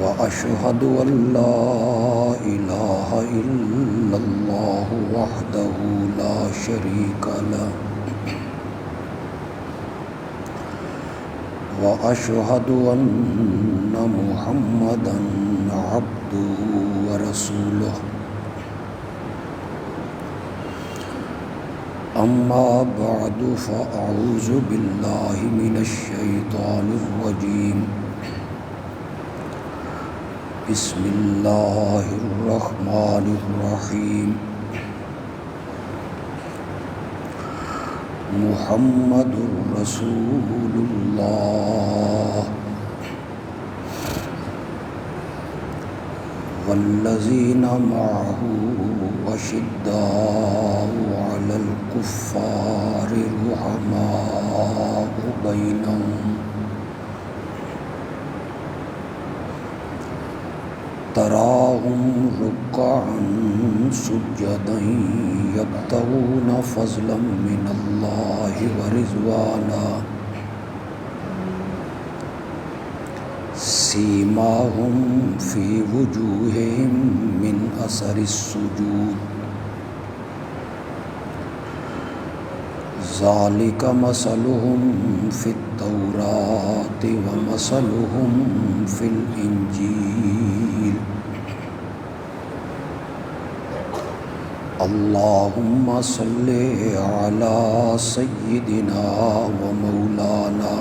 وأشهد أن لا إله إلا الله وحده لا شريك له وأشهد أن محمدا عبده ورسوله أما بعد فأعوذ بالله من الشيطان الرجيم بسم الله الرحمن الرحيم محمد رسول الله والذين معه أشداء على الكفار رحماء بينهم تراهم ركعا سجدا يبتغون فضلا من الله ورضوانا سيماهم في وجوههم من أثر السجود ذلك مثلهم في التوراة ومثلهم في الإنجيل اللهم صل على سيدنا ومولانا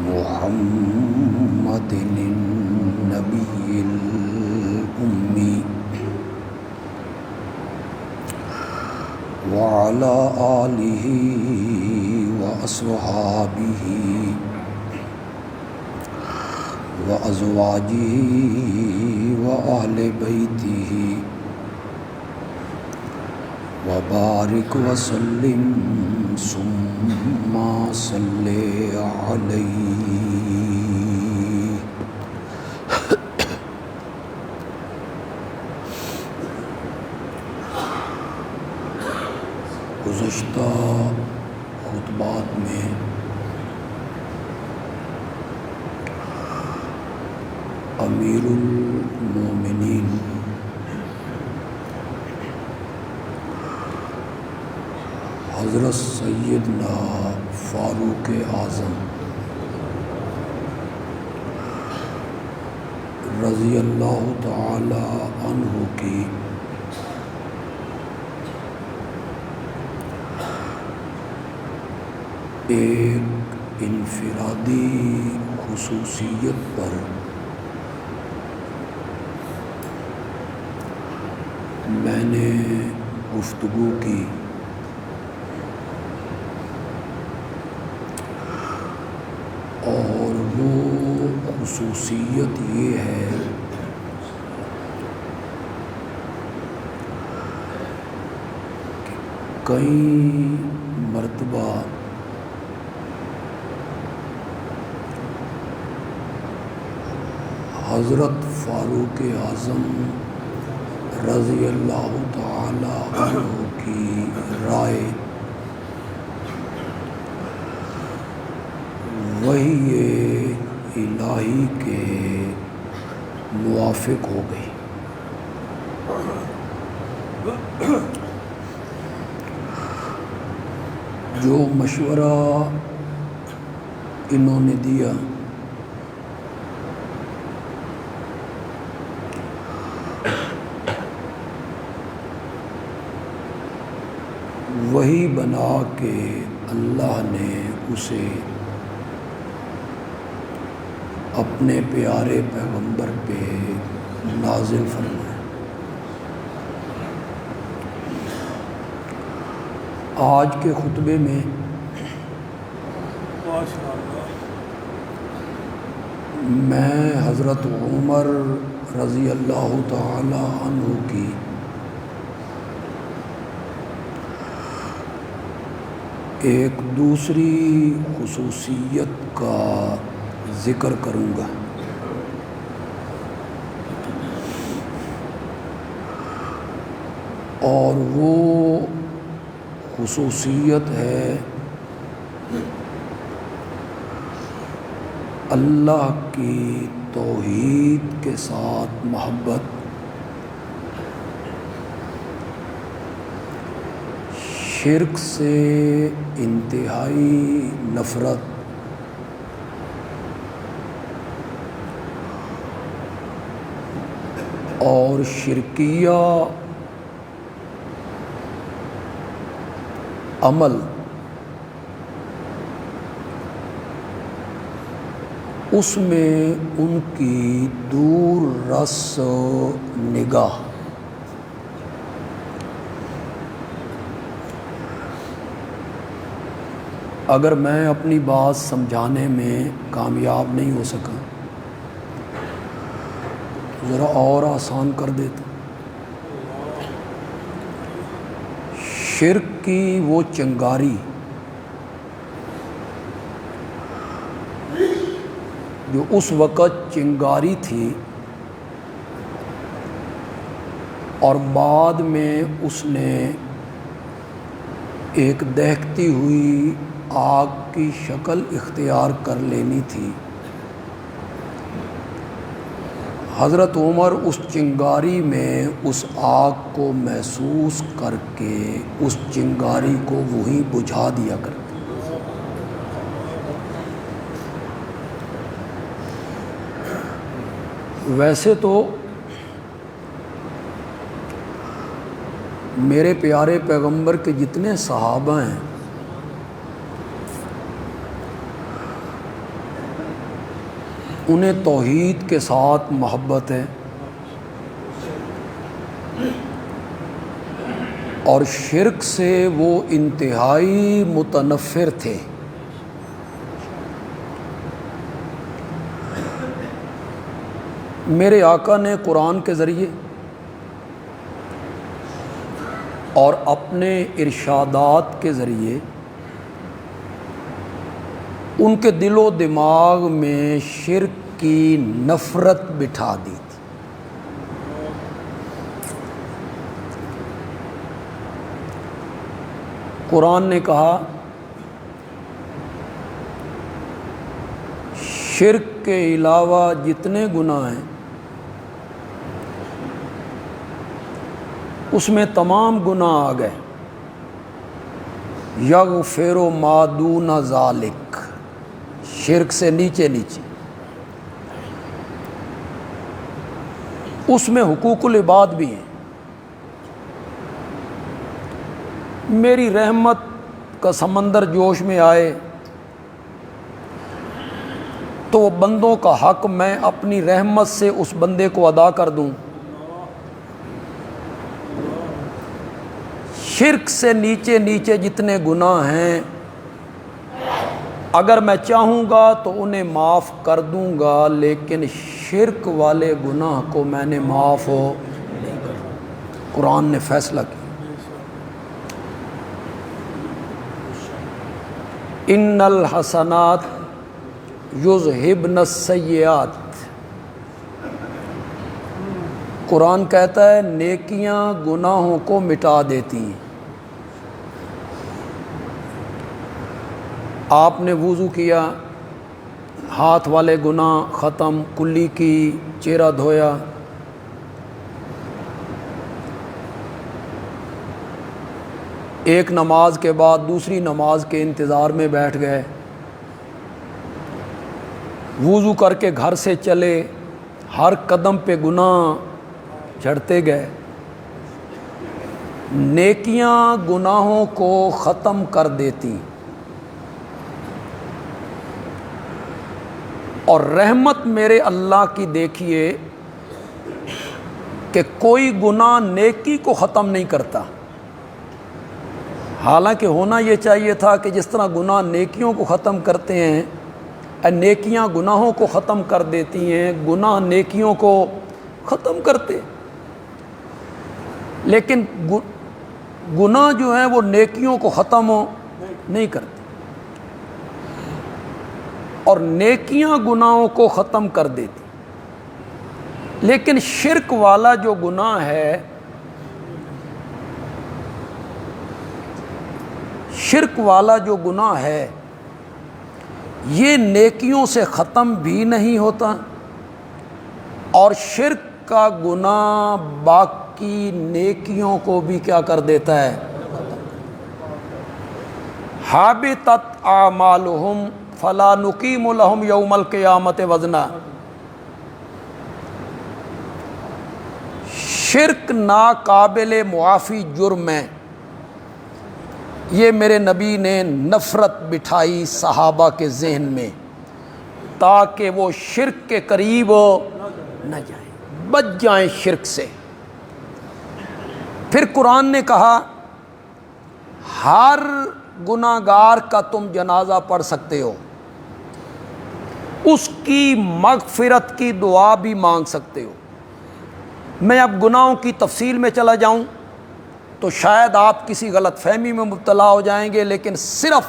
محمد النبي الأمي وعلى آله وأصحابه وأزواجه وأهل بيته وبارك وسلم ثم صل عليه گزشتہ خطبات میں امیر المومنین حضرت سیدنا فاروق اعظم رضی اللہ تعالی عنہ کی ایک انفرادی خصوصیت پر میں نے گفتگو کی اور وہ خصوصیت یہ ہے کہ کئی مرتبہ حضرت فاروق اعظم رضی اللہ تعالی عنہ کی رائے وحی الہی کے موافق ہو گئی. جو مشورہ انہوں نے دیا وہی بنا کے اللہ نے اسے اپنے پیارے پیغمبر پہ نازل فرمایا. آج کے خطبے میں میں حضرت عمر رضی اللہ تعالی عنہ کی ایک دوسری خصوصیت کا ذکر کروں گا. اور وہ خصوصیت ہے اللہ کی توحید کے ساتھ محبت، شرک سے انتہائی نفرت، اور شرکیہ عمل اس میں ان کی دور رس نگاہ۔ اگر میں اپنی بات سمجھانے میں کامیاب نہیں ہو سکا، ذرا اور آسان کر دیتا۔ شرک کی وہ چنگاری جو اس وقت چنگاری تھی اور بعد میں اس نے ایک دہکتی ہوئی آگ کی شکل اختیار کر لینی تھی، حضرت عمر اس چنگاری میں اس آگ کو محسوس کر کے اس چنگاری کو وہیں بجھا دیا کرتے۔ ویسے تو میرے پیارے پیغمبر کے جتنے صحابہ ہیں انہیں توحید کے ساتھ محبت ہے، اور شرک سے وہ انتہائی متنفر تھے۔ میرے آقا نے قرآن کے ذریعے اور اپنے ارشادات کے ذریعے ان کے دل و دماغ میں شرک کی نفرت بٹھا دی تھی۔ قرآن نے کہا شرک کے علاوہ جتنے گناہ ہیں اس میں تمام گناہ آ گئے، یغفر ما دون ذالک، شرک سے نیچے نیچے، اس میں حقوق العباد بھی ہیں۔ میری رحمت کا سمندر جوش میں آئے تو وہ بندوں کا حق میں اپنی رحمت سے اس بندے کو ادا کر دوں۔ شرک سے نیچے نیچے جتنے گناہ ہیں اگر میں چاہوں گا تو انہیں معاف کر دوں گا، لیکن شرک والے گناہ کو میں نے معاف نہیں کروں۔ قرآن نے فیصلہ کیا، ان الحسنات یذہبن السیئات، قرآن کہتا ہے نیکیاں گناہوں کو مٹا دیتی ہیں۔ آپ نے وضو کیا، ہاتھ والے گناہ ختم، کلی کی، چہرہ دھویا، ایک نماز کے بعد دوسری نماز کے انتظار میں بیٹھ گئے، وضو کر کے گھر سے چلے، ہر قدم پہ گناہ جھڑتے گئے۔ نیکیاں گناہوں کو ختم کر دیتی، اور رحمت میرے اللہ کی دیکھیے کہ کوئی گناہ نیکی کو ختم نہیں کرتا، حالانکہ ہونا یہ چاہیے تھا کہ جس طرح گناہ نیکیوں کو ختم کرتے ہیں، نیکیاں گناہوں کو ختم کر دیتی ہیں، گناہ نیکیوں کو ختم کرتے، لیکن گناہ جو ہیں وہ نیکیوں کو ختم نہیں کرتے، اور نیکیاں گناہوں کو ختم کر دیتی۔ لیکن شرک والا جو گناہ ہے، شرک والا جو گناہ ہے یہ نیکیوں سے ختم بھی نہیں ہوتا، اور شرک کا گناہ باقی نیکیوں کو بھی کیا کر دیتا ہے؟ حابطت اعمالہم فلا نقیم لہم یوم القیامت وزنا۔ شرک ناقابل معافی جرم ہے، یہ میرے نبی نے نفرت بٹھائی صحابہ کے ذہن میں تاکہ وہ شرک کے قریب نہ جائیں، بچ جائیں شرک سے۔ پھر قرآن نے کہا ہر گناہ گار کا تم جنازہ پڑھ سکتے ہو، اس کی مغفرت کی دعا بھی مانگ سکتے ہو۔ میں اب گناہوں کی تفصیل میں چلا جاؤں تو شاید آپ کسی غلط فہمی میں مبتلا ہو جائیں گے، لیکن صرف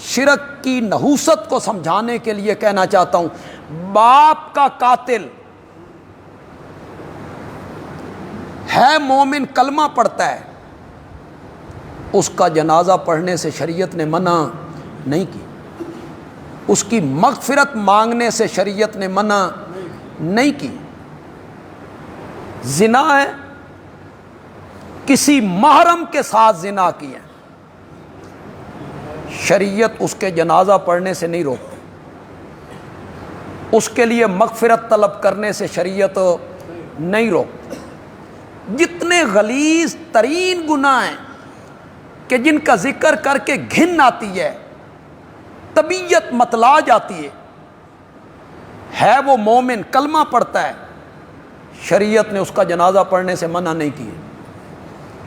شرک کی نحوست کو سمجھانے کے لیے کہنا چاہتا ہوں، باپ کا قاتل ہے مومن، کلمہ پڑھتا ہے، اس کا جنازہ پڑھنے سے شریعت نے منع نہیں کی، اس کی مغفرت مانگنے سے شریعت نے منع نہیں کی۔ زنا ہے، کسی محرم کے ساتھ زنا کیا، شریعت اس کے جنازہ پڑھنے سے نہیں روکتی، اس کے لیے مغفرت طلب کرنے سے شریعت نہیں روکتی۔ جتنے غلیظ ترین گناہ ہیں کہ جن کا ذکر کر کے گھن آتی ہے، طبیعت متلا جاتی ہے وہ مومن کلمہ پڑھتا ہے، شریعت نے اس کا جنازہ پڑھنے سے منع نہیں کیا۔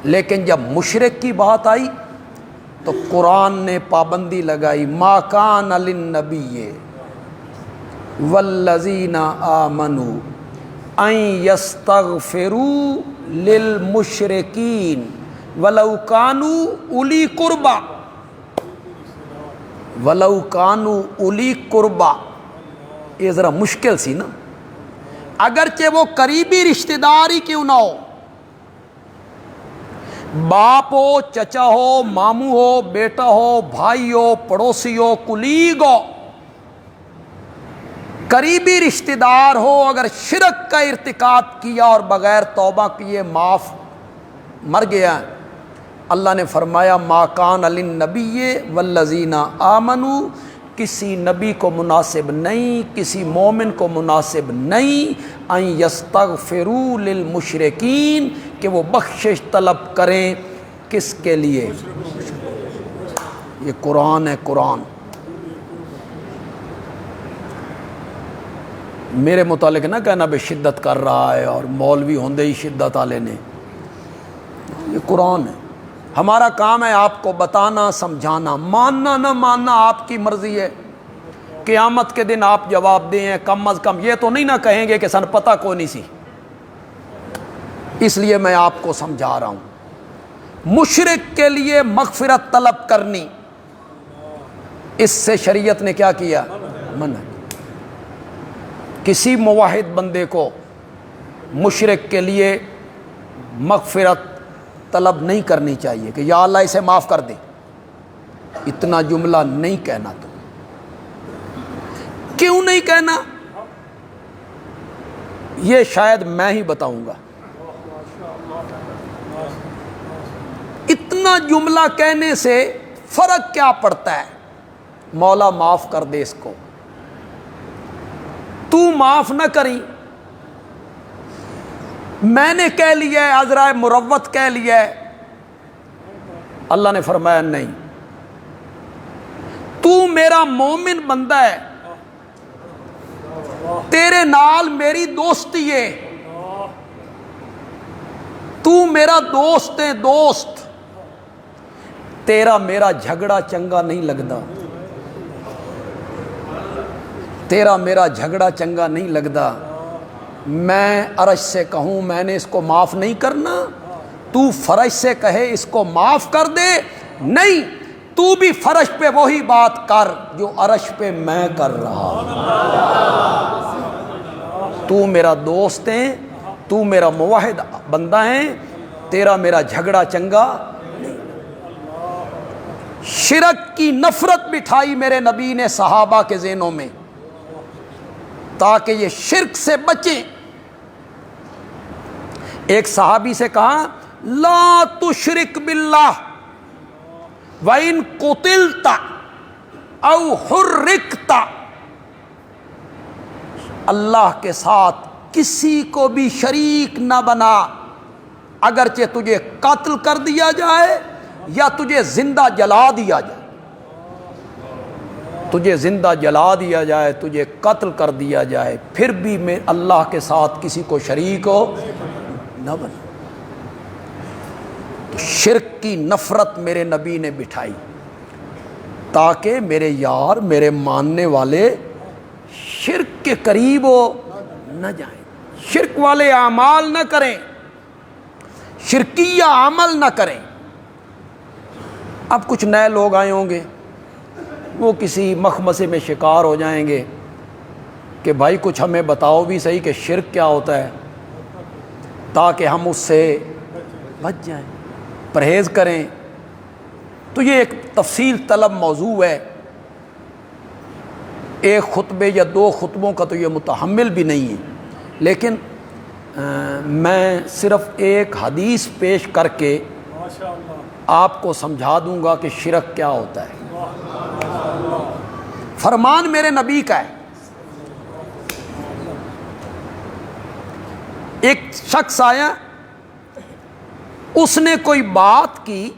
لیکن جب مشرک کی بات آئی تو قرآن نے پابندی لگائی، ما کان للنبی والذین آمنوا ان یستغفروا للمشرکین ولو کانوا اولی قربا، ولو کانوا اولی قربا۔ یہ ذرا مشکل سی نا، اگرچہ وہ قریبی رشتہ دار ہی کیوں نہ ہو، باپ ہو، چچا ہو، ماموں ہو، بیٹا ہو، بھائی ہو، پڑوسی ہو، کلیگ ہو، قریبی رشتہ دار ہو، اگر شرک کا ارتکاب کیا اور بغیر توبہ کیے معاف مر گیا، اللہ نے فرمایا ما کان للنبی والذین آمنوا، کسی نبی کو مناسب نہیں، کسی مومن کو مناسب نہیں ان یستغفروا للمشرکین، کہ وہ بخشش طلب کریں، کس کے لیے؟ یہ قرآن ہے، قرآن میرے متعلق نہ کہنا بے شدت کر رہا ہے اور مولوی ہوندے ہی شدت والے نے، یہ قرآن ہے۔ ہمارا کام ہے آپ کو بتانا، سمجھانا، ماننا نہ ماننا آپ کی مرضی ہے۔ قیامت کے دن آپ جواب دیں، کم از کم یہ تو نہیں نہ کہیں گے کہ سن پتہ کو نہیں سی، اس لیے میں آپ کو سمجھا رہا ہوں۔ مشرک کے لیے مغفرت طلب کرنی، اس سے شریعت نے کیا کیا؟ منع۔ کسی موحد بندے کو مشرک کے لیے مغفرت طلب نہیں کرنی چاہیے کہ یا اللہ اسے معاف کر دے، اتنا جملہ نہیں کہنا۔ تو کیوں نہیں کہنا یہ شاید میں ہی بتاؤں گا۔ اتنا جملہ کہنے سے فرق کیا پڑتا ہے؟ مولا معاف کر دے اس کو، تو معاف نہ کری، میں نے کہہ لیا ہے، عذرائے مروت کہہ لیا ہے، اللہ نے فرمایا نہیں، تو میرا مومن بندہ ہے، تیرے نال میری دوستی ہے، تو میرا دوست ہے، دوست، تیرا میرا جھگڑا چنگا نہیں لگتا، تیرا میرا جھگڑا چنگا نہیں لگتا، میں عرش سے کہوں میں نے اس کو معاف نہیں کرنا، تو فرش سے کہے اس کو معاف کر دے، نہیں، تو بھی فرش پہ وہی بات کر جو عرش پہ میں کر رہا ہوں۔ تو میرا دوست ہے، تو میرا موحد بندہ ہے، تیرا میرا جھگڑا چنگا نہیں۔ شرک کی نفرت بٹھائی میرے نبی نے صحابہ کے ذہنوں میں تاکہ یہ شرک سے بچیں۔ ایک صحابی سے کہا لا تشرک باللہ وَإِن قُتِلْتَ أَوْ حُرِّقْتَ، اللہ کے ساتھ کسی کو بھی شریک نہ بنا، اگرچہ تجھے قتل کر دیا جائے یا تجھے زندہ جلا دیا جائے، تجھے زندہ جلا دیا جائے، تجھے قتل کر دیا جائے، پھر بھی میں اللہ کے ساتھ کسی کو شریک ہو نہ بنا۔ تو شرک کی نفرت میرے نبی نے بٹھائی تاکہ میرے یار، میرے ماننے والے شرک کے قریب ہو نہ جائیں، شرک والے اعمال نہ کریں، شرکیہ عمل نہ کریں۔ اب کچھ نئے لوگ آئے ہوں گے، وہ کسی مخمصے میں شکار ہو جائیں گے کہ بھائی کچھ ہمیں بتاؤ بھی صحیح کہ شرک کیا ہوتا ہے، تاکہ ہم اس سے بچ جائیں، پرہیز کریں۔ تو یہ ایک تفصیل طلب موضوع ہے، ایک خطبے یا دو خطبوں کا تو یہ متحمل بھی نہیں ہے، لیکن میں صرف ایک حدیث پیش کر کے آپ کو سمجھا دوں گا کہ شرک کیا ہوتا ہے۔ فرمان میرے نبی کا ہے، ایک شخص آیا، اس نے کوئی بات کی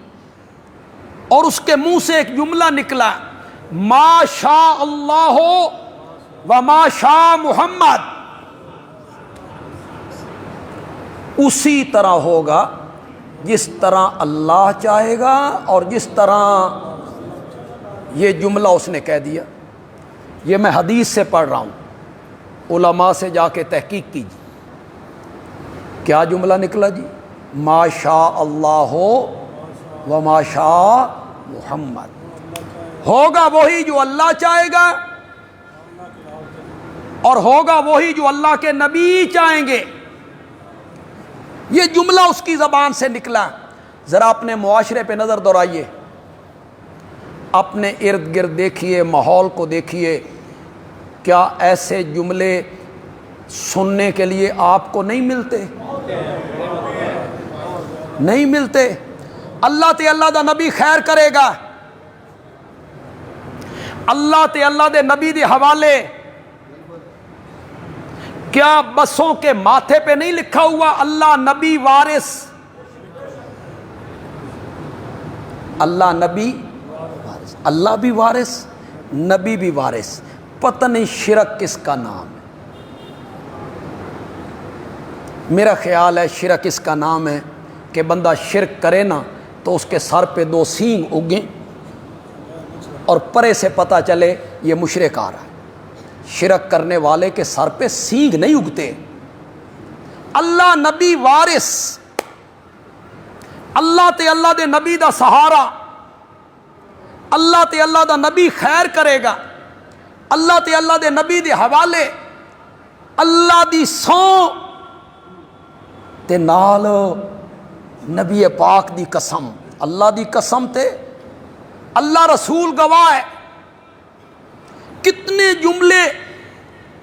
اور اس کے منہ سے ایک جملہ نکلا، ما شاء اللہ و ما شاء محمد، اسی طرح ہوگا جس طرح اللہ چاہے گا اور جس طرح یہ جملہ اس نے کہہ دیا۔ یہ میں حدیث سے پڑھ رہا ہوں، علماء سے جا کے تحقیق کیجیے کیا جملہ نکلا جی، ما شاء اللہ و ما شاء محمد، ہوگا وہی جو اللہ چاہے گا اور ہوگا وہی جو اللہ کے نبی چاہیں گے۔ یہ جملہ اس کی زبان سے نکلا۔ ذرا اپنے معاشرے پہ نظر دوڑائیے، اپنے ارد گرد دیکھیے، ماحول کو دیکھیے، کیا ایسے جملے سننے کے لیے آپ کو نہیں ملتے؟ نہیں ملتے۔ اللہ تے اللہ دا نبی خیر کرے گا، اللہ تے اللہ دے نبی دے حوالے کیا بسوں کے ماتھے پہ نہیں لکھا ہوا اللہ نبی وارث؟ اللہ نبی وارث، اللہ بھی وارث، نبی بھی وارث۔ پتہ نہیں شرک کس کا نام ہے؟ میرا خیال ہے شرک اس کا نام ہے کہ بندہ شرک کرے نا تو اس کے سر پہ دو سینگ اگیں اور پرے سے پتہ چلے یہ مشرک آ رہا ہے۔ شرک کرنے والے کے سر پہ سینگ نہیں اگتے۔ اللہ نبی وارث، اللہ تے اللہ دے نبی دا سہارا، اللہ تے اللہ دا نبی خیر کرے گا، اللہ تے اللہ دے نبی دے حوالے، اللہ دی سو تے نال نبی پاک دی قسم، اللہ دی قسم تے اللہ رسول گواہ ہے۔ کتنے جملے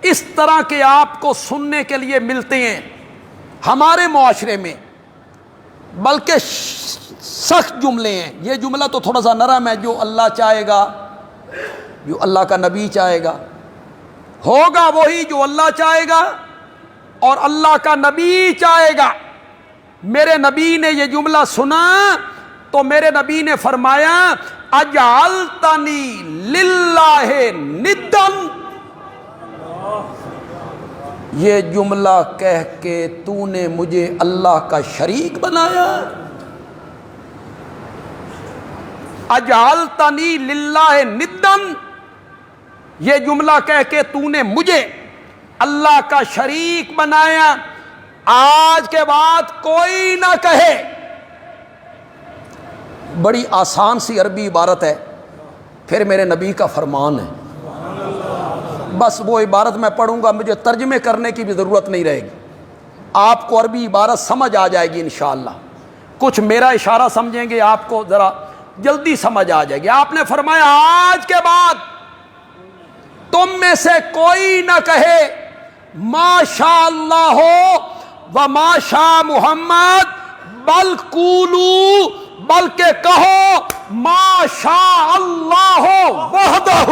اس طرح کے آپ کو سننے کے لیے ملتے ہیں ہمارے معاشرے میں، بلکہ سخت جملے ہیں۔ یہ جملہ تو تھوڑا سا نرم ہے، جو اللہ چاہے گا، جو اللہ کا نبی چاہے گا، ہوگا وہی جو اللہ چاہے گا اور اللہ کا نبی چاہے گا۔ میرے نبی نے یہ جملہ سنا تو میرے نبی نے فرمایا اجعلتنی للہ ندن، یہ جملہ کہہ کے تو نے مجھے اللہ کا شریک بنایا۔ اجعلتنی للہ ندن، یہ جملہ کہہ کے تو نے مجھے اللہ کا شریک بنایا۔ آج کے بعد کوئی نہ کہے، بڑی آسان سی عربی عبارت ہے، پھر میرے نبی کا فرمان ہے، بس وہ عبارت میں پڑھوں گا، مجھے ترجمے کرنے کی بھی ضرورت نہیں رہے گی، آپ کو عربی عبارت سمجھ آ جائے گی انشاءاللہ۔ کچھ میرا اشارہ سمجھیں گے، آپ کو ذرا جلدی سمجھ آ جائے گی. آپ نے فرمایا آج کے بعد تم میں سے کوئی نہ کہے ما شاء اللہ ہو و ما شاء محمد بل قولوا، بلکہ کہو ما شاء اللہ وحدہ،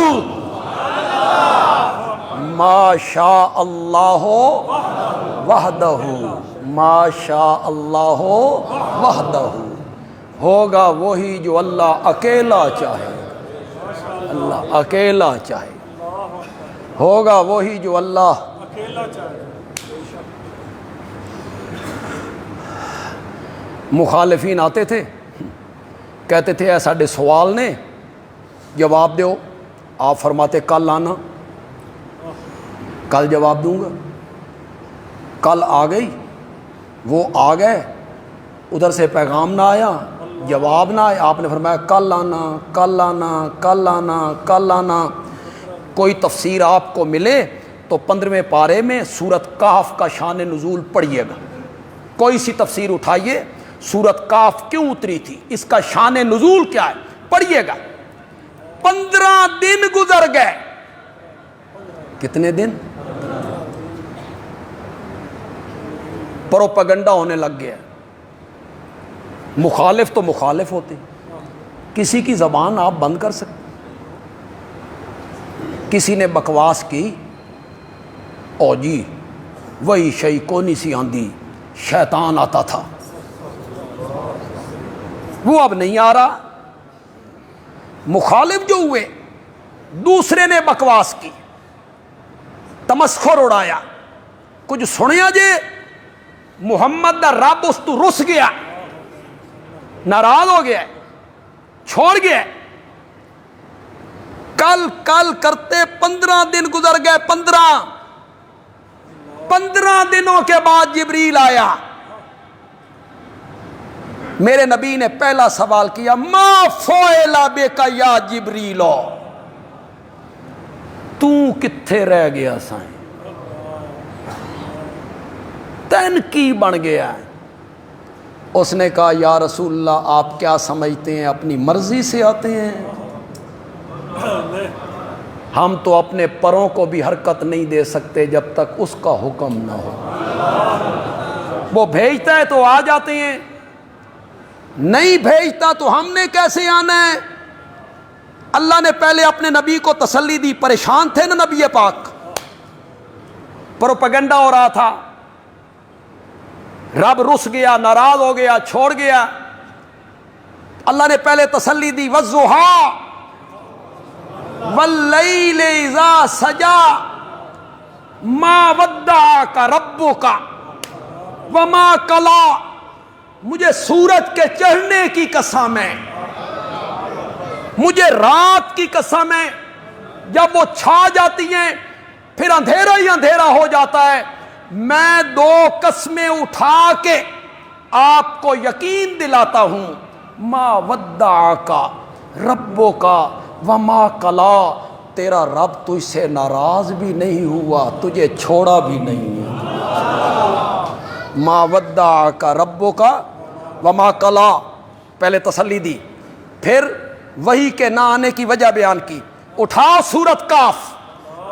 ما شاء اللہ وحدہ، ما شاء اللہ وحدہ. ہوگا وہی جو اللہ اکیلا چاہے، اللہ اکیلا چاہے، ہوگا وہی جو اللہ اکیلا چاہے. مخالفین آتے تھے، کہتے تھے اے ساڈے سوال نے جواب دیو. آپ فرماتے کل آنا، کل جواب دوں گا. کل آ گئی، وہ آ گئے، ادھر سے پیغام نہ آیا، جواب نہ آیا. آپ نے فرمایا کل آنا، کل آنا، کل آنا، کل آنا. کوئی تفسیر آپ کو ملے تو 15ویں پارے میں سورت کہف کا شان نزول پڑھیے گا. کوئی سی تفسیر اٹھائیے، سورت کہف کیوں اتری تھی، اس کا شان نزول کیا ہے، پڑھیے گا. 15 دن گزر گئے. کتنے دن؟ پروپیگنڈا ہونے لگ گیا. مخالف تو مخالف ہوتے، کسی کی زبان آپ بند کر سکتے. کسی نے بکواس کی، او جی وہی شئی کونی سی آندھی، شیطان آتا تھا، وہ اب نہیں آ رہا. مخالف جو ہوئے، دوسرے نے بکواس کی، تمسخر اڑایا، کچھ سنیا جے محمد دا رب اس تو رس گیا، ناراض ہو گیا، چھوڑ گیا. کل کل کرتے 15 دن گزر گئے. 15 دنوں کے بعد جبریل آیا. میرے نبی نے پہلا سوال کیا ما فعل بک یا جبریل، تو کتھے رہ گیا سائیں، تین کی بن گیا. اس نے کہا یا رسول اللہ آپ کیا سمجھتے ہیں اپنی مرضی سے آتے ہیں؟ ہم تو اپنے پروں کو بھی حرکت نہیں دے سکتے جب تک اس کا حکم نہ ہو. وہ بھیجتا ہے تو آ جاتے ہیں، نہیں بھیجتا تو ہم نے کیسے آنا ہے؟ اللہ نے پہلے اپنے نبی کو تسلی دی، پریشان تھے نا نبی پاک، پروپیگنڈا ہو رہا تھا، رب رس گیا، ناراض ہو گیا، چھوڑ گیا. اللہ نے پہلے تسلی دی والضحیٰ واللیل اذا سجا ما ودعک ربک وما قلی. مجھے سورج کے چڑھنے کی قسم ہے، مجھے رات کی قسم ہے، جب وہ چھا جاتی ہیں پھر اندھیرا ہی اندھیرا ہو جاتا ہے. میں 2 قسمیں اٹھا کے آپ کو یقین دلاتا ہوں، ما ودعک ربک وما قلی. تیرا رب تجھ سے ناراض بھی نہیں ہوا، تجھے چھوڑا بھی نہیں ہے. ما ودعک ربک وما قلی، پہلے تسلی دی، پھر وحی کے نہ آنے کی وجہ بیان کی. اٹھاؤ سورت کاف،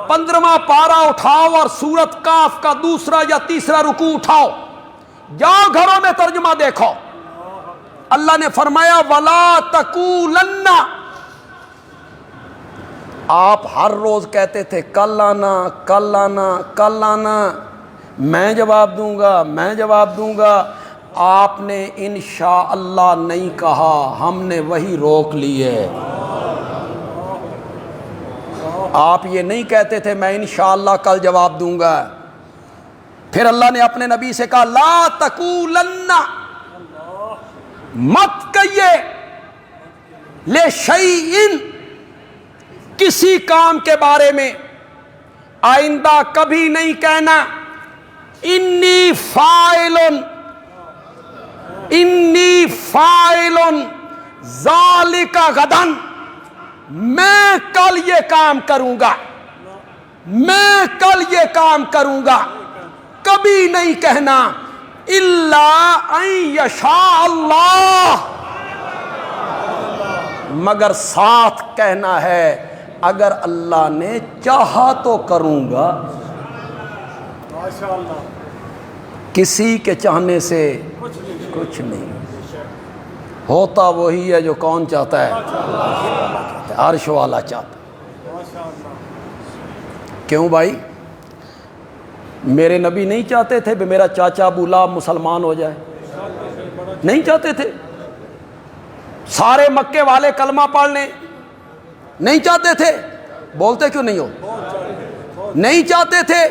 15واں پارہ اٹھاؤ اور سورت کاف کا 2 یا 3 رکوع اٹھاؤ، جاؤ گھروں میں ترجمہ دیکھو. اللہ نے فرمایا ولا تقولن. آپ ہر روز کہتے تھے کل آنا، کل آنا، کل آنا، میں جواب دوں گا، میں جواب دوں گا. آپ نے انشاءاللہ نہیں کہا، ہم نے وہی روک لی ہے. آپ یہ نہیں کہتے تھے میں انشاءاللہ کل جواب دوں گا. پھر اللہ نے اپنے نبی سے کہا لا تقولن، مت کہیے لشیء، کسی کام کے بارے میں آئندہ کبھی نہیں کہنا انی فاعل ذالک غدا، میں کل یہ کام کروں گا، میں کل یہ کام کروں گا. کبھی نہیں کہنا الا ان یشاء اللہ. مگر ساتھ کہنا ہے اگر اللہ نے چاہا تو کروں گا. کسی کے چاہنے سے کچھ نہیں ہوتا، وہی ہے جو کون چاہتا ہے؟ عرش والا چاہتا ہے. کیوں بھائی؟ میرے نبی نہیں چاہتے تھے کہ میرا چاچا ابو لہب مسلمان ہو جائے؟ نہیں چاہتے تھے. سارے مکے والے کلمہ پڑھ لیں؟ نہیں چاہتے تھے. بولتے کیوں نہیں ہو؟ نہیں چاہتے تھے.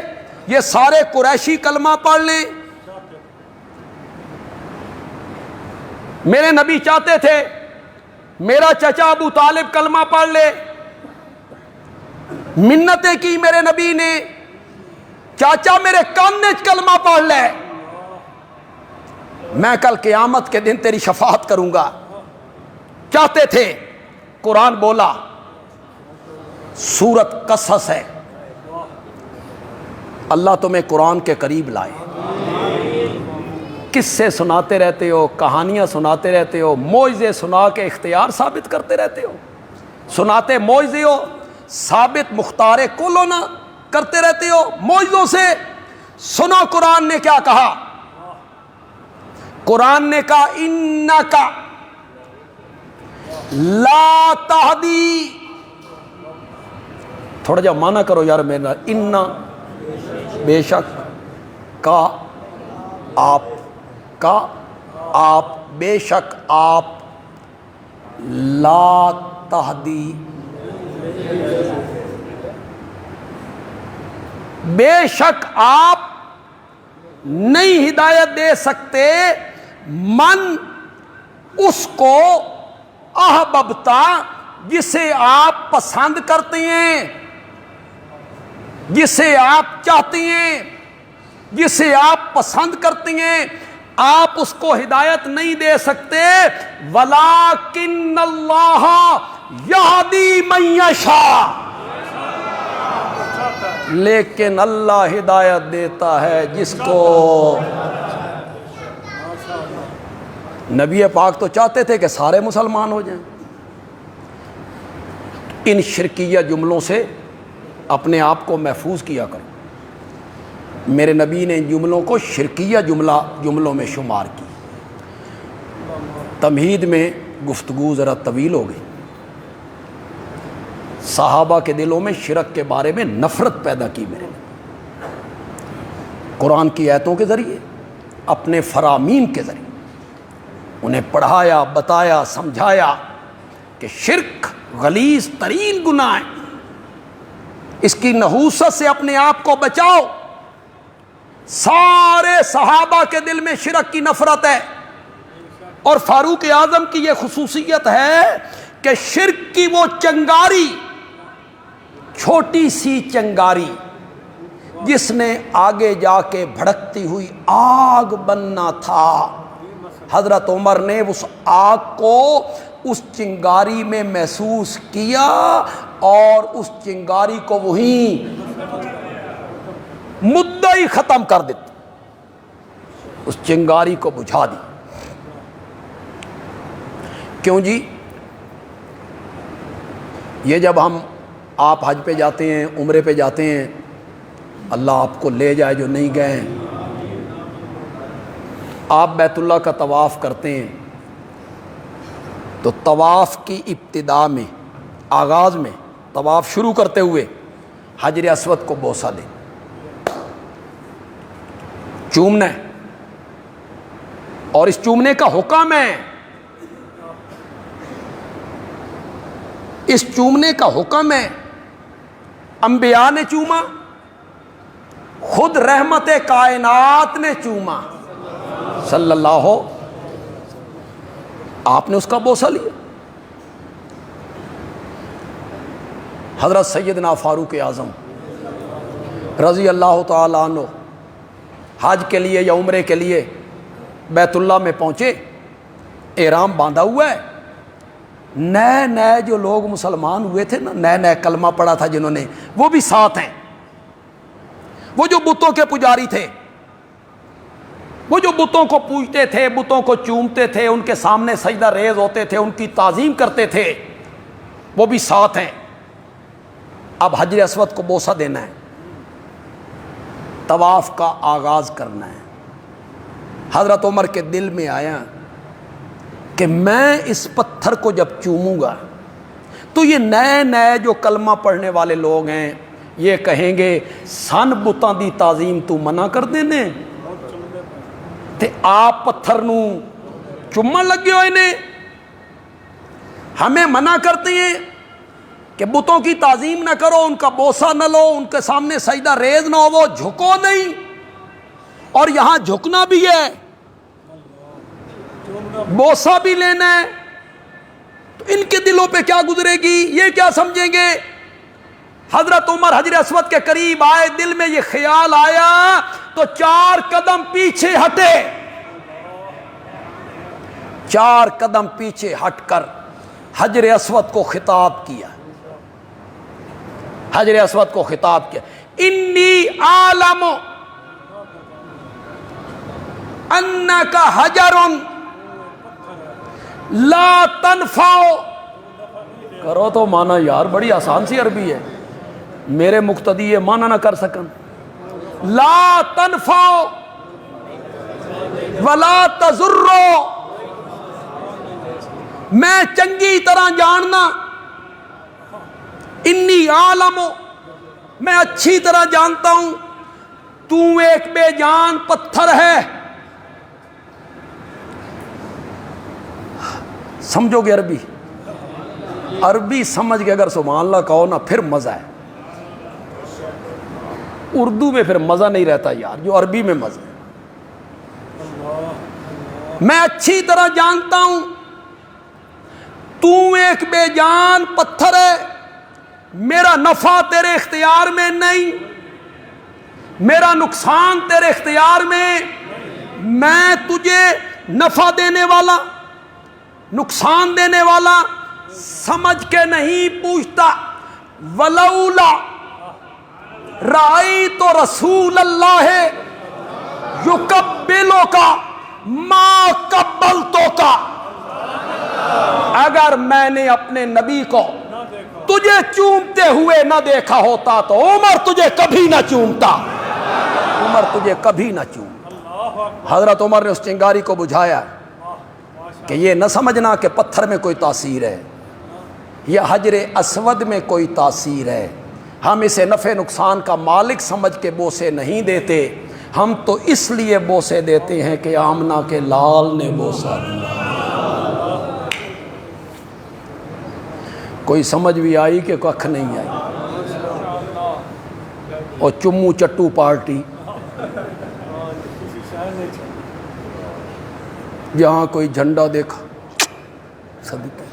یہ سارے قریشی کلمہ پڑھ لیں؟ میرے نبی چاہتے تھے میرا چچا ابو طالب کلمہ پڑھ لے؟ منتیں کی میرے نبی نے، چاچا میرے کان کلمہ پڑھ لے، میں کل قیامت کے دن تیری شفاعت کروں گا. چاہتے تھے. قرآن بولا، سورت قصص ہے. اللہ تمہیں قرآن کے قریب لائے. قصے سناتے رہتے ہو، کہانیاں سناتے رہتے ہو، معجزے سنا کے اختیار ثابت کرتے رہتے ہو. سناتے معجزے ہو، ثابت مختار کولونا کرتے رہتے ہو معجزوں سے. سنو قرآن نے کیا کہا. قرآن نے کہا انکا لا تہدی. تھوڑا جا مانا کرو یار میرا. انا بے شک، کا آپ، کا آپ، بے شک آپ، لا تہدی بے شک آپ نہیں ہدایت دے سکتے من اس کو احببتا جسے آپ پسند کرتے ہیں، جسے آپ چاہتے ہیں، جسے آپ پسند کرتے ہیں. آپ اس کو ہدایت نہیں دے سکتے. وَلَٰكِنَّ اللَّهَ يَهْدِي مَن يَشَاءُ. لیکن اللہ ہدایت دیتا ہے جس کو. نبی پاک تو چاہتے تھے کہ سارے مسلمان ہو جائیں. ان شرکیہ جملوں سے اپنے آپ کو محفوظ کیا کرو. میرے نبی نے ان جملوں کو شرکیہ جملوں میں شمار کی. تمہید میں گفتگو ذرا طویل ہو گئی. صحابہ کے دلوں میں شرک کے بارے میں نفرت پیدا کی میرے نے. قرآن کی آیتوں کے ذریعے، اپنے فرامین کے ذریعے انہیں پڑھایا، بتایا، سمجھایا کہ شرک غلیظ ترین گناہ ہے. اس کی نحوست سے اپنے آپ کو بچاؤ. سارے صحابہ کے دل میں شرک کی نفرت ہے، اور فاروق اعظم کی یہ خصوصیت ہے کہ شرک کی وہ چنگاری، چھوٹی سی چنگاری جس نے آگے جا کے بھڑکتی ہوئی آگ بننا تھا، حضرت عمر نے اس آگ کو اس چنگاری میں محسوس کیا اور اس چنگاری کو وہیں مدعی ختم کر دیتا، اس چنگاری کو بجھا دی. کیوں جی؟ یہ جب آپ حج پہ جاتے ہیں، عمرے پہ جاتے ہیں، اللہ آپ کو لے جائے جو نہیں گئے ہیں، آپ بیت اللہ کا طواف کرتے ہیں تو طواف کی ابتدا میں، آغاز میں، طواف شروع کرتے ہوئے حجر اسود کو بوسہ دیں، چومنا ہے. اور اس چومنے کا حکم ہے، اس چومنے کا حکم ہے. انبیاء نے چوما، خود رحمت کائنات نے چوما صلی اللہ، آپ نے اس کا بوسہ لیا. حضرت سیدنا فاروق اعظم رضی اللہ تعالی عنہ حج کے لیے یا عمرے کے لیے بیت اللہ میں پہنچے، احرام باندھا ہوا ہے. نئے جو لوگ مسلمان ہوئے تھے نا، نئے کلمہ پڑھا تھا جنہوں نے، وہ بھی ساتھ ہیں. وہ جو بتوں کے پجاری تھے، وہ جو بتوں کو پوجتے تھے، بتوں کو چومتے تھے، ان کے سامنے سجدہ ریز ہوتے تھے، ان کی تعظیم کرتے تھے، وہ بھی ساتھ ہیں. اب حجر اسود کو بوسہ دینا ہے, طواف کا آغاز کرنا ہے. حضرت عمر کے دل میں آیا کہ میں اس پتھر کو جب چوموں گا تو یہ نئے نئے جو کلمہ پڑھنے والے لوگ ہیں یہ کہیں گے سن بتاں دی تعظیم تو منع کر دینے تے آپ پتھر نو چومن لگے ہوئے نے. ہمیں منع کرتے ہیں کہ بتوں کی تعظیم نہ کرو, ان کا بوسہ نہ لو, ان کے سامنے سجدہ ریز نہ ہو, وہ جھکو نہیں. اور یہاں جھکنا بھی ہے, بوسہ بھی لینا ہے. تو ان کے دلوں پہ کیا گزرے گی, یہ کیا سمجھیں گے. حضرت عمر حجر اسود کے قریب آئے, دل میں یہ خیال آیا تو 4 قدم پیچھے ہٹے. 4 قدم پیچھے ہٹ کر حجر اسود کو خطاب کیا. حجر اسود کو خطاب کیا, انی عالم انک حجر لا تنفع. کرو تو مانا یار, بڑی آسان سی عربی ہے, میرے مقتدی یہ مانا نہ کر سکن. لا تنفع ولا تضر, میں چنگی طرح جاننا, انی عالم, میں اچھی طرح جانتا ہوں تو ایک بے جان پتھر ہے. سمجھو گے عربی, عربی سمجھ کے اگر سبحان اللہ کہو نا پھر مزہ ہے. اردو میں پھر مزہ نہیں رہتا یار, جو عربی میں مزہ ہے. میں اچھی طرح جانتا ہوں تو ایک بے جان پتھر ہے, میرا نفع تیرے اختیار میں نہیں, میرا نقصان تیرے اختیار میں. میں تجھے نفع دینے والا نقصان دینے والا سمجھ کے نہیں پوچھتا. ولولا رأیت رسول اللہ یقبلک ما قبلتک, اگر میں نے اپنے نبی کو تجھے چومتے ہوئے نہ دیکھا ہوتا تو عمر تجھے کبھی نہ چومتا, عمر تجھے کبھی نہ چومتا. حضرت عمر نے اس چنگاری کو بجھایا کہ یہ نہ سمجھنا کہ پتھر میں کوئی تاثیر ہے یا حجر اسود میں کوئی تاثیر ہے. ہم اسے نفع نقصان کا مالک سمجھ کے بوسے نہیں دیتے, ہم تو اس لیے بوسے دیتے ہیں کہ آمنہ کے لال نے بوسا دیا. کوئی سمجھ بھی آئی کہ ککھ نہیں آئی. اور چمو چٹو پارٹی, جہاں کوئی جھنڈا دیکھا صدقے,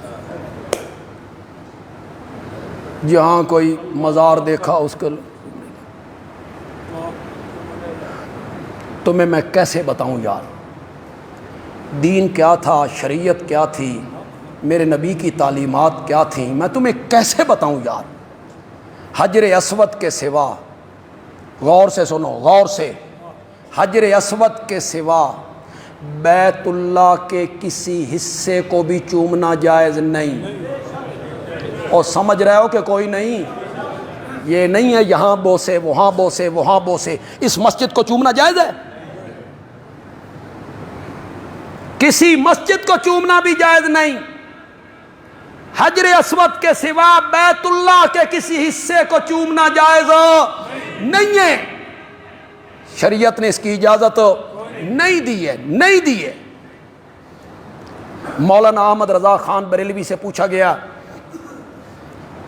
جہاں کوئی مزار دیکھا اس کو. تمہیں میں کیسے بتاؤں یار, دین کیا تھا, شریعت کیا تھی, میرے نبی کی تعلیمات کیا تھیں, میں تمہیں کیسے بتاؤں یار. حجر اسود کے سوا, غور سے سنو, غور سے, حجر اسود کے سوا بیت اللہ کے کسی حصے کو بھی چومنا جائز نہیں. اور سمجھ رہے ہو کہ کوئی نہیں, یہ نہیں ہے یہاں بوسے وہاں بوسے وہاں بوسے. اس مسجد کو چومنا جائز ہے, کسی مسجد کو چومنا بھی جائز نہیں. حجر اسود کے سوا بیت اللہ کے کسی حصے کو چومنا جائز نہیں ہے. شریعت نے اس کی اجازت نہیں دی ہے, نہیں دی ہے. مولانا احمد رضا خان بریلوی سے پوچھا گیا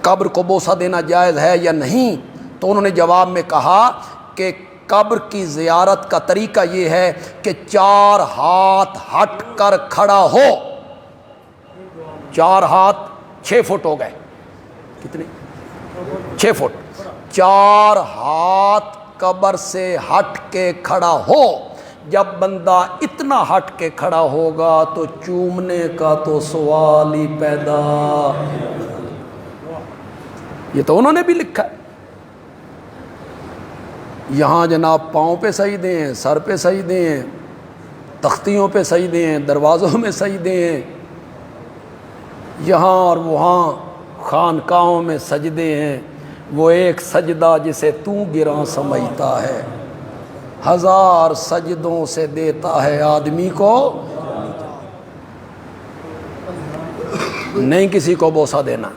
قبر کو بوسہ دینا جائز ہے یا نہیں, تو انہوں نے جواب میں کہا کہ قبر کی زیارت کا طریقہ یہ ہے کہ 4 ہاتھ ہٹ کر کھڑا ہو. 4 ہاتھ 6 فٹ ہو گئے, کتنے 6 فٹ. 4 ہاتھ قبر سے ہٹ کے کھڑا ہو. جب بندہ اتنا ہٹ کے کھڑا ہوگا تو چومنے کا تو سوال ہی پیدا. یہ تو انہوں نے بھی لکھا ہے. یہاں جناب پاؤں پہ سجدے ہیں, سر پہ سجدے ہیں, تختیوں پہ سجدے ہیں, دروازوں میں سجدے ہیں, یہاں اور وہاں خانقاہوں میں سجدے ہیں، وہ ایک سجدہ جسے تو گراں سمجھتا ہے، ہزار سجدوں سے دیتا ہے آدمی کو نہیں کسی کو بوسہ دینا۔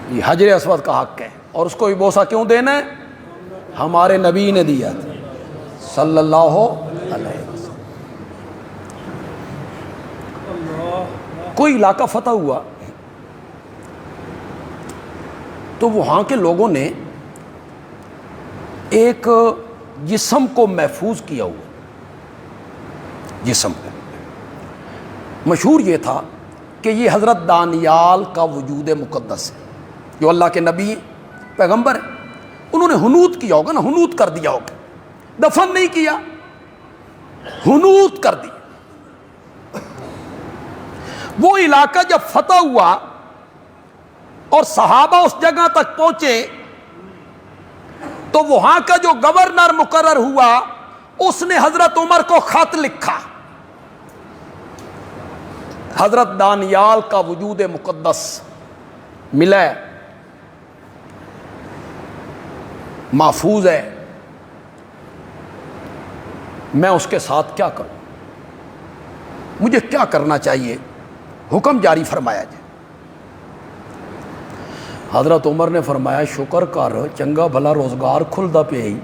یہ حجر اسود کا حق ہے، اور اس کو بھی بوسہ کیوں دینا ہے؟ ہمارے نبی نے دیا تھا صلی اللہ علیہ وسلم۔ کوئی علاقہ فتح ہوا تو وہاں کے لوگوں نے ایک جسم کو محفوظ کیا ہوا، جسم کو مشہور یہ تھا کہ یہ حضرت دانیال کا وجود مقدس ہے، جو اللہ کے نبی پیغمبر ہیں۔ انہوں نے حنوط کیا ہوگا نا، حنوط کر دیا ہوگا، دفن نہیں کیا، حنوط کر دی۔ وہ علاقہ جب فتح ہوا اور صحابہ اس جگہ تک پہنچے تو وہاں کا جو گورنر مقرر ہوا اس نے حضرت عمر کو خط لکھا، حضرت دانیال کا وجود مقدس ملا ہے، محفوظ ہے، میں اس کے ساتھ کیا کروں، مجھے کیا کرنا چاہیے، حکم جاری فرمایا جائے۔ حضرت عمر نے فرمایا شکر کر، چنگا بھلا روزگار کھلدا پہ ہی،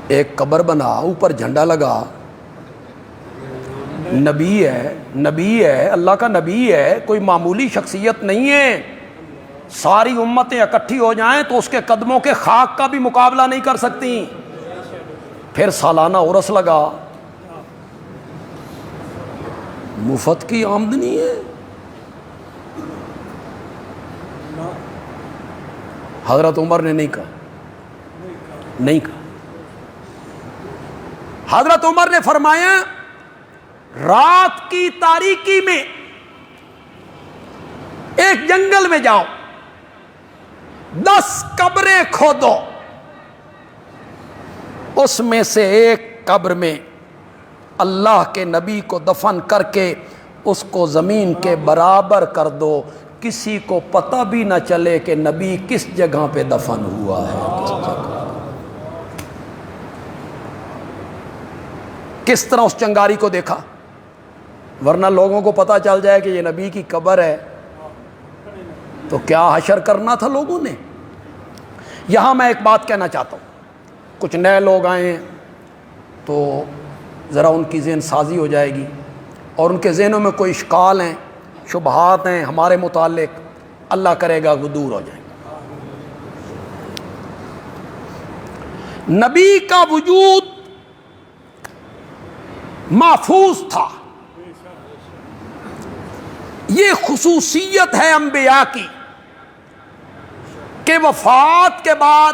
ایک قبر بنا، اوپر جھنڈا لگا، نبی ہے، نبی ہے، اللہ کا نبی ہے، کوئی معمولی شخصیت نہیں ہے، ساری امتیں اکٹھی ہو جائیں تو اس کے قدموں کے خاک کا بھی مقابلہ نہیں کر سکتی۔ پھر سالانہ عرس لگا، مفت کی آمدنی ہے۔ حضرت عمر نے نہیں کہا، نہیں کہا۔ حضرت عمر نے فرمایا رات کی تاریکی میں ایک جنگل میں جاؤ، 10 قبریں کھودو، اس میں سے ایک قبر میں اللہ کے نبی کو دفن کر کے اس کو زمین کے برابر کر دو، کسی کو پتہ بھی نہ چلے کہ نبی کس جگہ پہ دفن ہوا ہے، کس جگہ۔ کس طرح اس چنگاری کو دیکھا، ورنہ لوگوں کو پتہ چل جائے کہ یہ نبی کی قبر ہے تو کیا حشر کرنا تھا لوگوں نے۔ یہاں میں ایک بات کہنا چاہتا ہوں، کچھ نئے لوگ آئے ہیں تو ذرا ان کی ذہن سازی ہو جائے گی، اور ان کے ذہنوں میں کوئی اشکال ہیں، شبہات ہیں ہمارے متعلق، اللہ کرے گا وہ دور ہو جائیں گے۔ نبی کا وجود محفوظ تھا، یہ خصوصیت ہے انبیاء کی کہ وفات کے بعد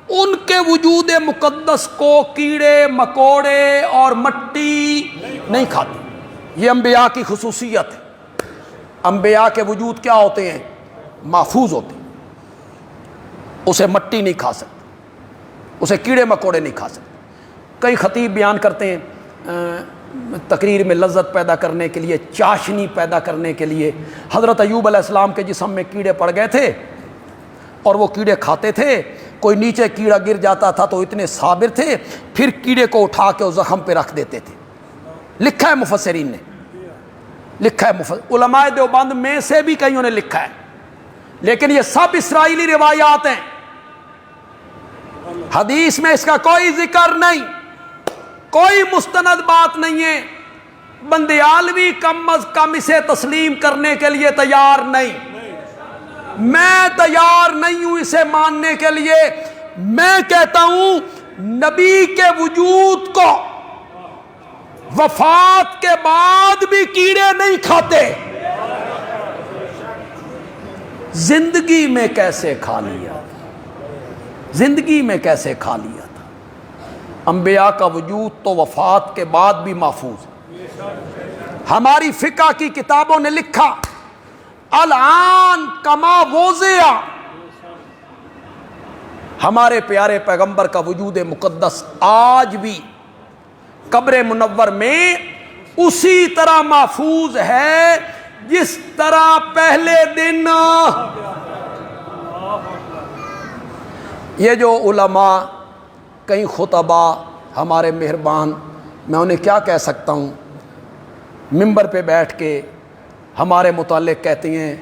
ان کے وجود مقدس کو کیڑے مکوڑے اور مٹی نہیں کھاتے، یہ انبیاء کی خصوصیت ہے۔ انبیاء کے وجود کیا ہوتے ہیں؟ محفوظ ہوتے ہیں، اسے مٹی نہیں کھا سکتے، اسے کیڑے مکوڑے نہیں کھا سکتے۔ کئی خطیب بیان کرتے ہیں تقریر میں لذت پیدا کرنے کے لیے، چاشنی پیدا کرنے کے لیے، حضرت ایوب علیہ السلام کے جسم میں کیڑے پڑ گئے تھے اور وہ کیڑے کھاتے تھے، کوئی نیچے کیڑا گر جاتا تھا تو اتنے صابر تھے، پھر کیڑے کو اٹھا کے اس زخم پہ رکھ دیتے تھے۔ لکھا ہے مفسرین نے، لکھا ہے علماء دیوبند میں سے بھی کئیوں نے لکھا ہے، لیکن یہ سب اسرائیلی روایات ہیں، حدیث میں اس کا کوئی ذکر نہیں، کوئی مستند بات نہیں ہے۔ بندیالوی کم از کم اسے تسلیم کرنے کے لیے تیار نہیں، میں تیار نہیں ہوں اسے ماننے کے لیے۔ میں کہتا ہوں نبی کے وجود کو وفات کے بعد بھی کیڑے نہیں کھاتے، زندگی میں کیسے کھا لیا، زندگی میں کیسے کھا لیا تھا۔ انبیاء کا وجود تو وفات کے بعد بھی محفوظ ہے۔ ہماری فقہ کی کتابوں نے لکھا الان کما وضع، ہمارے پیارے پیغمبر کا وجود مقدس آج بھی قبر منور میں اسی طرح محفوظ ہے جس طرح پہلے دن. یہ جو علماء کئی خطبہ ہمارے مہربان، میں انہیں کیا کہہ سکتا ہوں، ممبر پہ بیٹھ کے ہمارے متعلق کہتے ہیں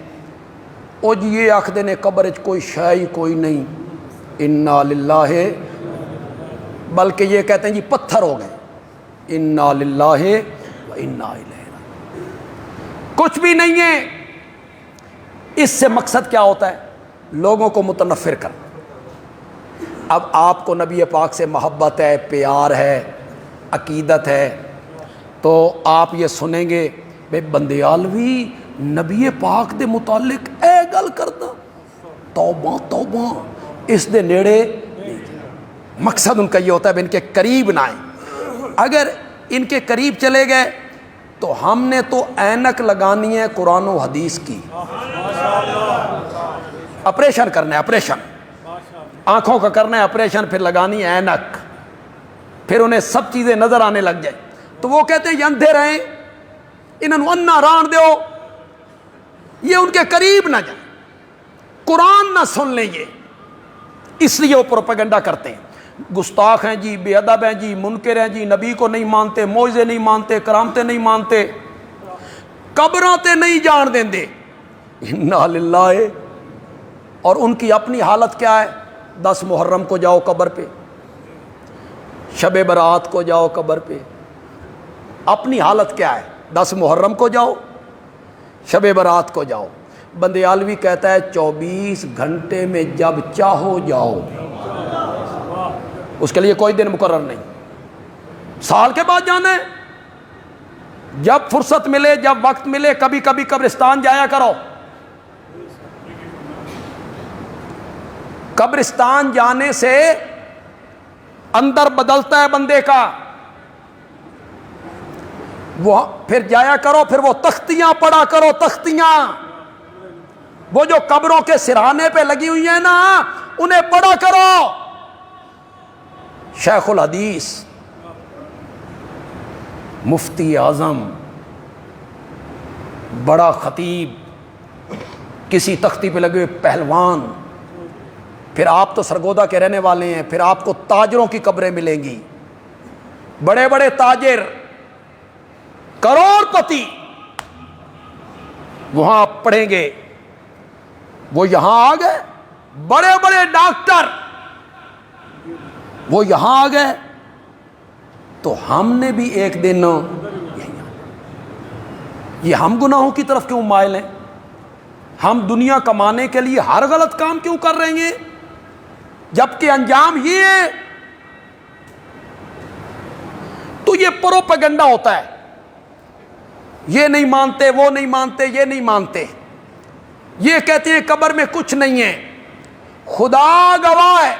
او جی یہ آخدے نے قبر کوئی شے کوئی نہیں، انا للہ، بلکہ یہ کہتے ہیں جی پتھر ہو گئے، انا للہ و انا الیہ راجعون، کچھ بھی نہیں ہے. اس سے مقصد کیا ہوتا ہے؟ لوگوں کو متنفر کرنا. اب آپ کو نبی پاک سے محبت ہے، پیار ہے، عقیدت ہے، تو آپ یہ سنیں گے بے بندیالوی نبی پاک دے متعلق اے گل کردا، توبہ توبہ اس دے نیڑے. مقصد ان کا یہ ہوتا ہے ان کے قریب نہ آئیں. اگر ان کے قریب چلے گئے تو ہم نے تو اینک لگانی ہے قرآن و حدیث کی، آپریشن کرنا ہے، آپریشن آنکھوں کا کرنا ہے آپریشن، پھر لگانی ہے اینک، پھر انہیں سب چیزیں نظر آنے لگ جائیں. تو وہ کہتے ہیں یہ اندھے رہیں، انہوں انا ران دیو، یہ ان کے قریب نہ جائیں، قرآن نہ سن لیں. یہ اس لیے وہ پروپیگنڈا کرتے ہیں، گستاخ ہیں جی، بے ادب ہیں جی، منکر ہیں جی، نبی کو نہیں مانتے، موعظے نہیں مانتے، کرامتیں نہیں مانتے، قبراں تے نہیں جان دیں دے. انا للہ. اور ان کی اپنی حالت کیا ہے؟ 10 محرم کو جاؤ قبر پہ، شب برات کو جاؤ قبر پہ. اپنی حالت کیا ہے؟ 10 محرم کو جاؤ، شب برات کو جاؤ. بندیالوی کہتا ہے 24 گھنٹے میں جب چاہو جاؤ، اس کے لیے کوئی دن مقرر نہیں. سال کے بعد جانا ہے، جب فرصت ملے، جب وقت ملے. کبھی کبھی قبرستان جایا کرو. قبرستان جانے سے اندر بدلتا ہے بندے کا. وہ پھر جایا کرو، پھر وہ تختیاں پڑھا کرو، تختیاں وہ جو قبروں کے سرہانے پہ لگی ہوئی ہیں نا، انہیں پڑھا کرو. شیخ الحدیث، مفتی اعظم، بڑا خطیب، کسی تختی پہ لگے ہوئے پہلوان. پھر آپ تو سرگودا کے رہنے والے ہیں، پھر آپ کو تاجروں کی قبریں ملیں گی، بڑے بڑے تاجر، کروڑ پتی وہاں آپ پڑھیں گے. وہ یہاں آ گئے، بڑے بڑے ڈاکٹر وہ یہاں آ گئے، تو ہم نے بھی ایک دن یہ ہم گناہوں کی طرف کیوں مائل ہیں؟ ہم دنیا کمانے کے لیے ہر غلط کام کیوں کر رہے ہیں جبکہ انجام یہ ہے؟ تو یہ پروپیگنڈا ہوتا ہے. یہ نہیں مانتے، وہ نہیں مانتے، یہ نہیں مانتے، یہ کہتے ہیں قبر میں کچھ نہیں ہے. خدا گواہ ہے،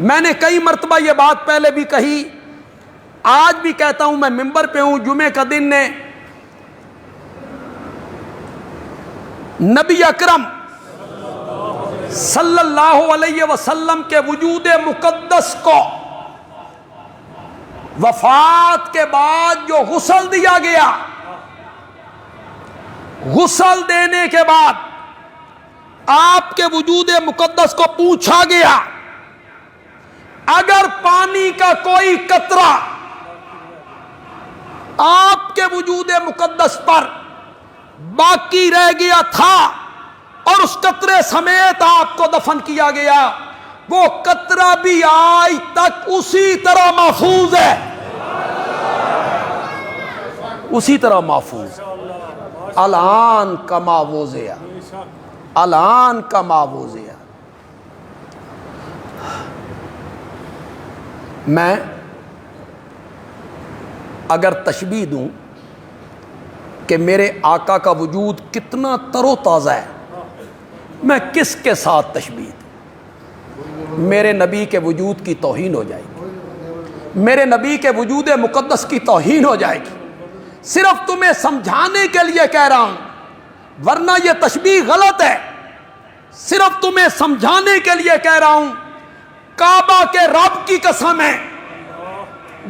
میں نے کئی مرتبہ یہ بات پہلے بھی کہی، آج بھی کہتا ہوں، میں ممبر پہ ہوں، جمعے کا دن نے نبی اکرم صلی اللہ علیہ وسلم کے وجود مقدس کو وفات کے بعد جو غسل دیا گیا، غسل دینے کے بعد آپ کے وجود مقدس کو پوچھا گیا اگر پانی کا کوئی قطرہ آپ کے وجود مقدس پر باقی رہ گیا تھا اور اس قطرے سمیت آپ کو دفن کیا گیا، وہ قطرہ بھی آج تک اسی طرح محفوظ ہے، اسی طرح محفوظ. الان کما وضع، الان کما وضع. میں اگر تشبیہ دوں کہ میرے آقا کا وجود کتنا تر و تازہ ہے، میں کس کے ساتھ تشبیہ دوں؟ میرے نبی کے وجود کی توہین ہو جائے گی، میرے نبی کے وجود مقدس کی توہین ہو جائے گی. صرف تمہیں سمجھانے کے لیے کہہ رہا ہوں، ورنہ یہ تشبیہ غلط ہے. صرف تمہیں سمجھانے کے لیے کہہ رہا ہوں. کعبہ کے رب کی قسم ہے،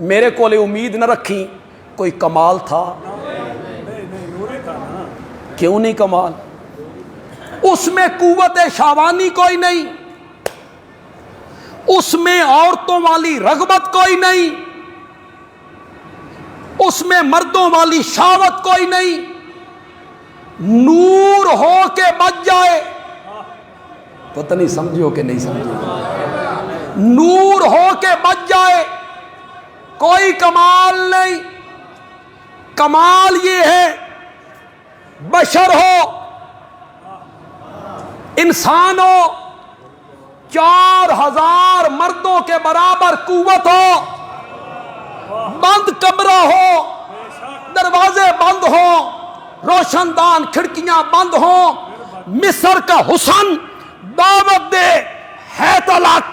میرے کو امید نہ رکھی، کوئی کمال تھا؟ کیوں نہیں کمال؟ اس میں قوت شہوانی کوئی نہیں، اس میں عورتوں والی رغبت کوئی نہیں، اس میں مردوں والی شہوت کوئی نہیں، نور ہو کے بچ جائے، پتہ نہیں سمجھو کہ نہیں سمجھو، نور ہو کے بچ جائے، کوئی کمال نہیں۔ کمال یہ ہے بشر ہو، انسان ہو، 4000 مردوں کے برابر قوت ہو، بند کمرہ ہو، دروازے بند ہوں، روشن دان کھڑکیاں بند ہوں، مصر کا حسن دعوت دے ہے طلاق،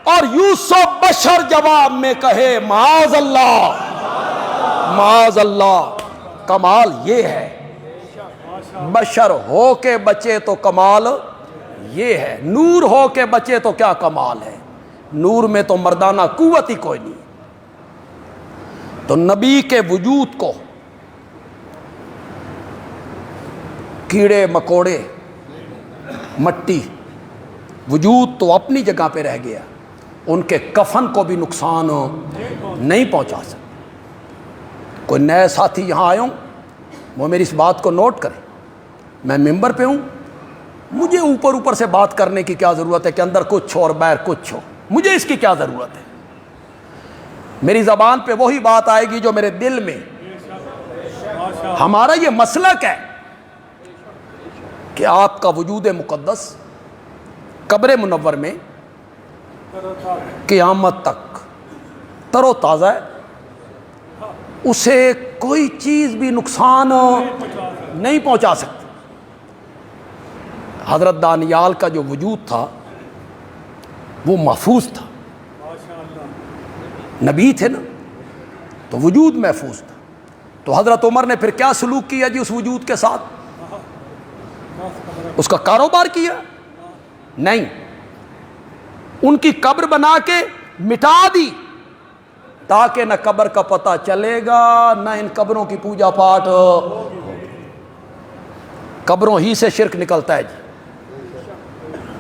اور یوسف بشر جواب میں کہے معاذ اللہ معاذ اللہ۔ کمال یہ ہے، بشر ہو کے بچے تو کمال یہ ہے، نور ہو کے بچے تو کیا کمال ہے؟ نور میں تو مردانہ قوت ہی کوئی نہیں۔ تو نبی کے وجود کو کیڑے مکوڑے مٹی، وجود تو اپنی جگہ پہ رہ گیا، ان کے کفن کو بھی نقصان نہیں پہنچا سکتا۔ کوئی نئے ساتھی یہاں آئے ہوں، وہ میری اس بات کو نوٹ کریں، میں ممبر پہ ہوں، مجھے اوپر اوپر سے بات کرنے کی کیا ضرورت ہے کہ اندر کچھ ہو اور باہر کچھ ہو؟ مجھے اس کی کیا ضرورت ہے؟ میری زبان پہ وہی بات آئے گی جو میرے دل میں۔ ہمارا یہ مسلک ہے کہ آپ کا وجود مقدس قبر منور میں قیامت تک تر و تازہ ہے، اسے کوئی چیز بھی نقصان نہیں پہنچا سکتی۔ حضرت دانیال کا جو وجود تھا وہ محفوظ تھا، نبی تھے نا، تو وجود محفوظ تھا۔ تو حضرت عمر نے پھر کیا سلوک کیا جی اس وجود کے ساتھ؟ اس کا کاروبار کیا؟ نہیں، ان کی قبر بنا کے مٹا دی، تاکہ نہ قبر کا پتہ چلے گا نہ ان قبروں کی پوجا پاٹ۔ قبروں ہی سے شرک نکلتا ہے جی،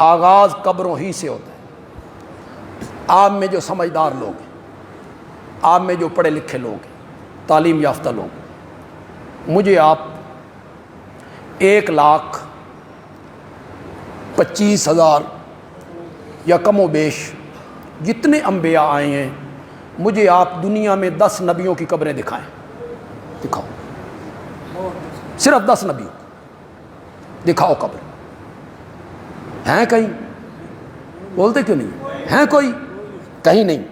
آغاز قبروں ہی سے ہوتا ہے۔ آپ میں جو سمجھدار لوگ ہیں، آپ میں جو پڑھے لکھے لوگ ہیں، تعلیم یافتہ لوگ، مجھے آپ 1,25,000 یا کم و بیش جتنے انبیاء آئے ہیں، مجھے آپ دنیا میں 10 نبیوں کی قبریں دکھائیں، دکھاؤ، صرف 10 نبیوں دکھاؤ قبر۔ ہیں کہیں؟ بولتے کیوں نہیں ہیں؟ کوئی کہیں نہیں۔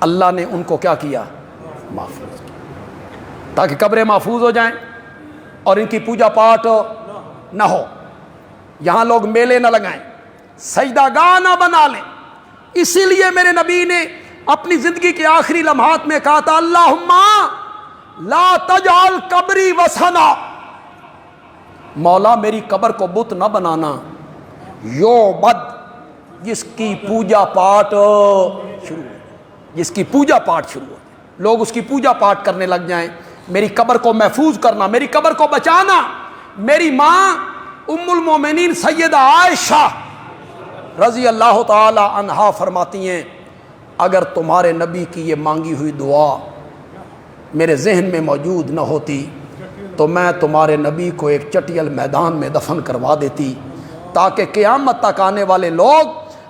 اللہ نے ان کو کیا کیا؟ محفوظ کیا، تاکہ قبریں محفوظ ہو جائیں اور ان کی پوجا پاٹ نہ ہو، یہاں لوگ میلے نہ لگائیں، سجدہ گاہ نہ بنا لیں۔ اسی لیے میرے نبی نے اپنی زندگی کے آخری لمحات میں کہا تھا اللہم لا تجعل قبری وثنا، مولا میری قبر کو بت نہ بنانا، یعبد، جس کی پوجا پاٹ شروع ہو، جس کی پوجا پاٹ شروع ہو، لوگ اس کی پوجا پاٹ کرنے لگ جائیں۔ میری قبر کو محفوظ کرنا، میری قبر کو بچانا۔ میری ماں ام المومنین سیدہ عائشہ رضی اللہ تعالی عنہا فرماتی ہیں اگر تمہارے نبی کی یہ مانگی ہوئی دعا میرے ذہن میں موجود نہ ہوتی تو میں تمہارے نبی کو ایک چٹیل میدان میں دفن کروا دیتی، تاکہ قیامت تک آنے والے لوگ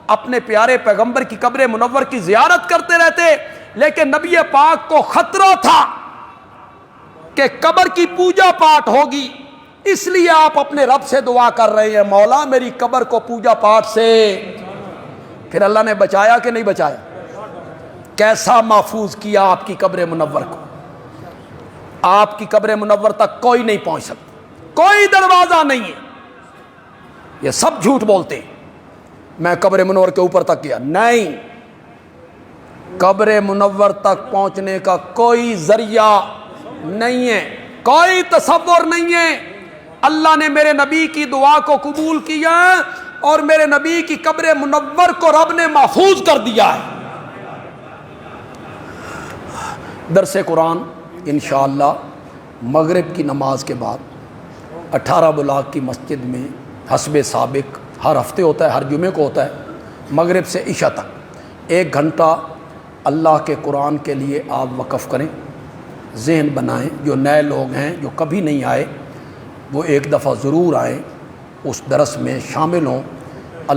اپنے پیارے پیغمبر کی قبر منور کی زیارت کرتے رہتے۔ لیکن نبی پاک کو خطرہ تھا کہ قبر کی پوجا پاٹ ہوگی، اس لیے آپ اپنے رب سے دعا کر رہے ہیں مولا میری قبر کو پوجا پاٹ سے۔ پھر اللہ نے بچایا کہ نہیں بچایا؟ کیسا محفوظ کیا آپ کی قبر منور کو؟ آپ کی قبر منور تک کوئی نہیں پہنچ سکتا، کوئی دروازہ نہیں ہے۔ یہ سب جھوٹ بولتے ہیں میں قبر منور کے اوپر تک کیا، نہیں، قبر منور تک پہنچنے کا کوئی ذریعہ نہیں ہے، کوئی تصور نہیں ہے۔ اللہ نے میرے نبی کی دعا کو قبول کیا اور میرے نبی کی قبر منور کو رب نے محفوظ کر دیا ہے۔ درس قرآن انشاءاللہ مغرب کی نماز کے بعد 18 بلاک کی مسجد میں حسب سابق ہر ہفتے ہوتا ہے، ہر جمعے کو ہوتا ہے، مغرب سے عشاء تک 1 گھنٹہ اللہ کے قرآن کے لیے آپ وقف کریں، ذہن بنائیں۔ جو نئے لوگ ہیں جو کبھی نہیں آئے وہ ایک دفعہ ضرور آئیں، اس درس میں شامل ہوں۔